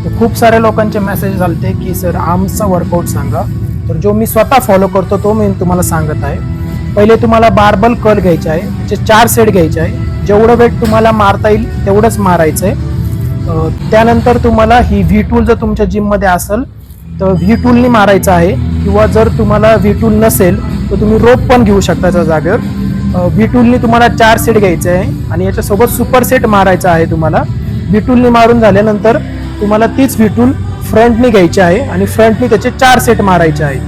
तर खूप साऱ्या लोकांचे मेसेज आलते की सर आर्म्सचा वर्कआउट सांगा. तर जो मी स्वतः फॉलो करतो तो मी तुम्हाला सांगत आहे. पहिले तुम्हाला बार्बल कर्ल घ्यायचे आहे, त्याचे 4 सेट घ्यायचे आहे. जेवढं वेट तुम्हाला मारता येईल तेवढंच मारायचं आहे. त्यानंतर तुम्हाला ही व्ही टूल जर तुमच्या जिममध्ये असेल तर व्ही टूलनी मारायचं आहे, किंवा जर तुम्हाला व्ही टूल नसेल तर तुम्ही रोप पण घेऊ शकता त्या जागेवर. व्ही टूलनी तुम्हाला 4 सेट घ्यायचे आहे आणि याच्यासोबत सुपर सेट मारायचा आहे तुम्हाला. व्ही टूलनी मारून झाल्यानंतर तुम्हाला तीच व्ही टूल फ्रंटनी घ्यायची आहे आणि फ्रंटनी त्याचे 4 सेट मारायचे आहेत.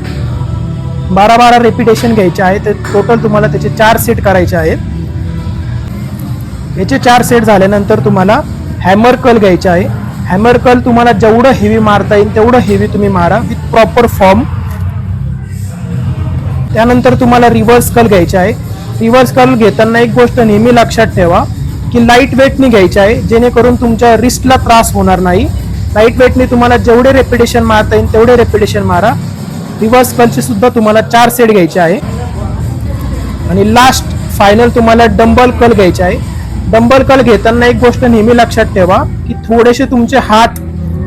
12-12 रेपिटेशन घ्यायचे आहे. ते टोटल तुम्हाला त्याचे 4 सेट करायचे आहेत. याचे 4 सेट झाल्यानंतर तुम्हाला हॅमर कर्ल घ्यायचे आहे. हॅमर कर्ल तुम्हाला जेवढं हेवी मारता येईल तेवढं हेवी तुम्ही मारा विथ प्रॉपर फॉर्म. त्यानंतर तुम्हाला रिव्हर्स कर्ल घ्यायचे आहे. रिव्हर्स कर्ल घेताना एक गोष्ट नेहमी लक्षात ठेवा की लाईट वेटनी घ्यायचे आहे, जेणेकरून तुमच्या रिस्टला त्रास होणार नाही. लाईट वेटनी तुम्हाला जेवढे रेपिटेशन मारता येईल तेवढे रेपिटेशन मारा. रिव्हर्स कर्लचे सुद्धा तुम्हाला 4 सेट घ्यायचे आहे. आणि लास्ट फायनल तुम्हाला डंबल कर्ल घ्यायचे आहे. डंबल कर्ल घेताना एक गोष्ट नेहमी लक्षात ठेवा की थोडेसे तुमचे हात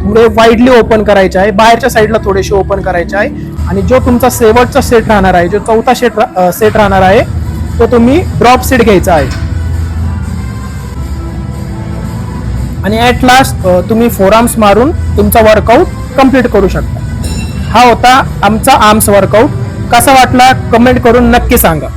थोडे वाईडली ओपन करायचे आहे, बाहेरच्या साईडला थोडेसे ओपन करायचे आहे. आणि जो तुमचा शेवटचा सेट राहणार आहे, जो चौथा सेट राहणार आहे, तो तुम्ही ड्रॉप सेट घ्यायचा आहे. आणि ॲट लास्ट तुम्ही फोरआर्म्स मारून तुमचा वर्कआउट कंप्लीट करू शकता. हा होता आमचा आर्म्स वर्कआउट. कसा वाटला कमेंट करून नक्की सांगा.